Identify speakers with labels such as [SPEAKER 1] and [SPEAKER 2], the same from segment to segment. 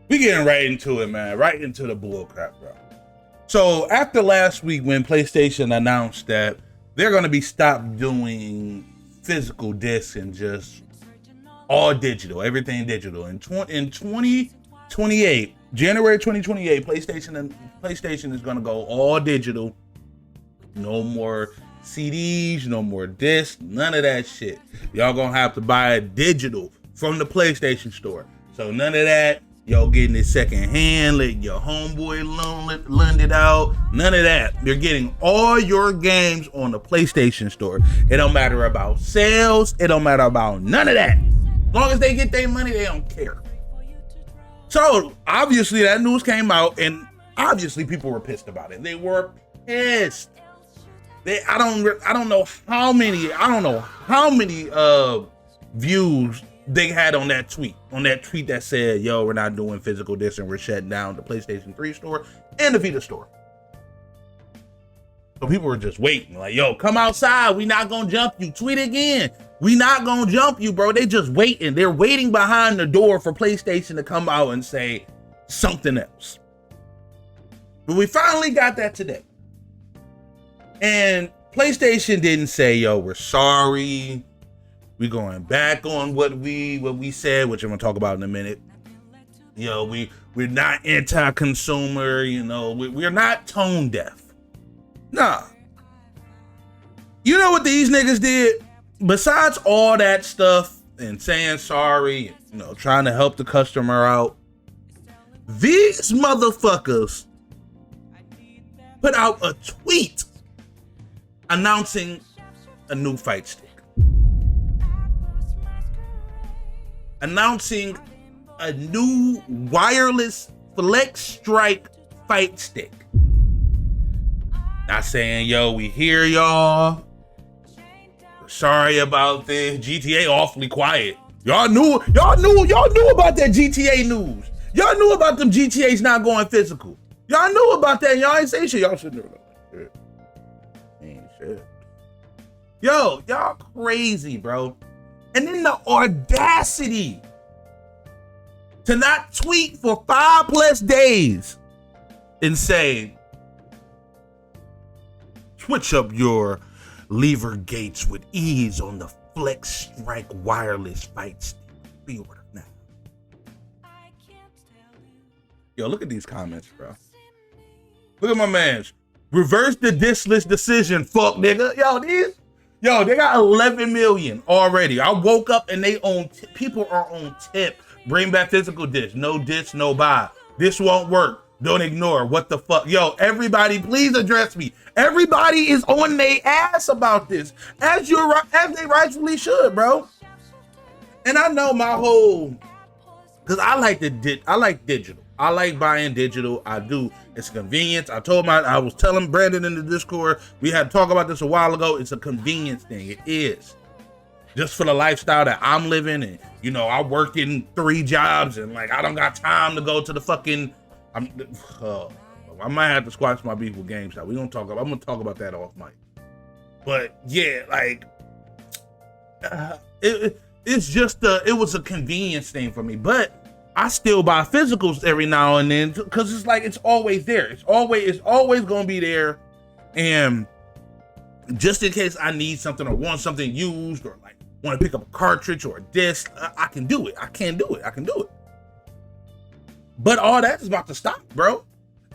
[SPEAKER 1] We getting right into it, man. Right into the bull crap, bro. So after last week when PlayStation announced that they're going to be stopped doing physical discs and just all digital, everything digital. In 2028, January 2028, PlayStation is going to go all digital. No more CDs, no more discs, none of that shit. Y'all going to have to buy it digital from the PlayStation Store. So none of that. Y'all getting it second hand, letting your homeboy lend it out. None of that. You're getting all your games on the PlayStation Store. It don't matter about sales. It don't matter about none of that. As long as they get their money, they don't care. So obviously that news came out, and obviously people were pissed about it. They were pissed. I don't know how many views they had on that tweet that said, yo, we're not doing physical discs and we're shutting down the PlayStation 3 store and the Vita store. So people were just waiting, like, yo, come outside. We not gonna jump you. Tweet again. We not gonna jump you, bro. They just waiting. They're waiting behind the door for PlayStation to come out and say something else. But we finally got that today. And PlayStation didn't say, yo, we're sorry. We're going back on what we said, which I'm gonna talk about in a minute. You know, we're not anti-consumer. You know, we're not tone deaf. Nah. You know what these niggas did? Besides all that stuff and saying sorry, you know, trying to help the customer out, these motherfuckers put out a tweet announcing a new fight stick. Announcing a new wireless Flex Strike fight stick. Not saying, yo, we hear y'all. We're sorry about this. GTA awfully quiet. Y'all knew about that GTA news. Y'all knew about them GTAs not going physical. Y'all knew about that. Y'all ain't say shit. Y'all should know about that shit. Ain't shit. Yo, y'all crazy, bro. And then the audacity to not tweet for 5+ days and say, switch up your lever gates with ease on the Flex Strike wireless fight stick. Pre-order now. Yo, look at these comments, bro. Look at my mans. Reverse the diskless decision, fuck nigga. Yo, they got 11 million already. I woke up and people are on tip. Bring back physical disc. No disc, no buy. This won't work. Don't ignore. What the fuck? Yo, everybody, please address me. Everybody is on their ass about this, as they rightfully should, bro. And I know my whole, because I like digital. I like buying digital. I do. It's convenience. I was telling Brandon in the Discord, we had to talk about this a while ago. It's a convenience thing. It is. Just for the lifestyle that I'm living, and you know, I work in 3 jobs, and like I don't got time to go to the fucking. I might have to squash my beef with GameStop. I'm gonna talk about that off mic. But yeah, like it was a convenience thing for me, but I still buy physicals every now and then because it's like it's always there. It's always gonna be there, and just in case I need something or want something used or like want to pick up a cartridge or a disc, I can do it. I can do it. But all that is about to stop, bro.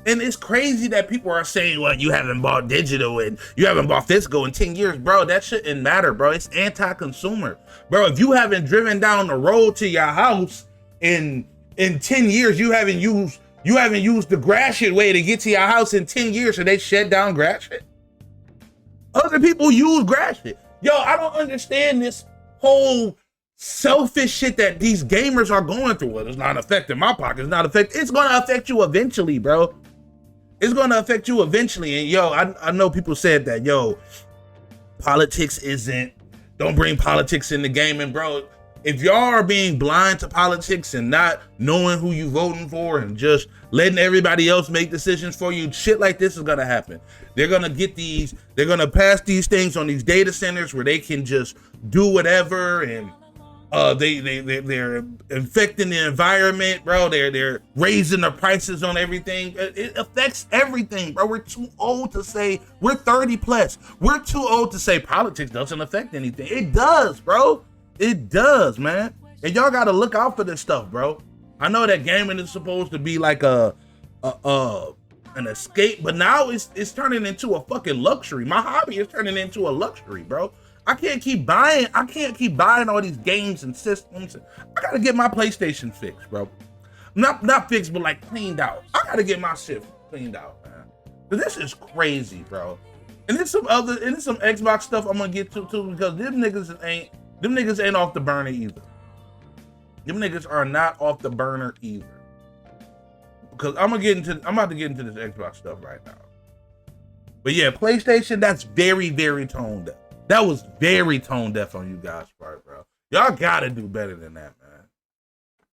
[SPEAKER 1] And it's crazy that people are saying, well, you haven't bought digital and you haven't bought physical in 10 years, bro. That shouldn't matter, bro. It's anti-consumer. Bro, if you haven't driven down the road to your house in 10 years, you haven't used the Gratiot way to get to your house in 10 years, so they shut down Gratiot? Other people use Gratiot. Yo, I don't understand this whole selfish shit that these gamers are going through. Well, it's not affecting my pocket. It's gonna affect you eventually, bro. It's gonna affect you eventually. And yo, I know people said that, yo, don't bring politics in the gaming, bro. If y'all are being blind to politics and not knowing who you voting for and just letting everybody else make decisions for you, shit like this is gonna happen. They're gonna pass these things on these data centers where they can just do whatever, and They're infecting the environment, bro. They're raising the prices on everything. It affects everything, bro. We're too old to say, we're 30 plus. We're too old to say politics doesn't affect anything. It does, bro. It does, man. And y'all gotta look out for this stuff, bro. I know that gaming is supposed to be like an escape, but now it's turning into a fucking luxury. My hobby is turning into a luxury, bro. I can't keep buying all these games and systems. I gotta get my PlayStation fixed, bro. Not fixed, but like cleaned out. I gotta get my shit cleaned out, man. But this is crazy, bro. And there's some Xbox stuff I'm gonna get to too, because them niggas ain't off the burner either. Them niggas are not off the burner either. Because I'm about to get into this Xbox stuff right now. But yeah, PlayStation, that's very, very tone deaf. That was very tone deaf on you guys' part, bro. Y'all gotta do better than that, man.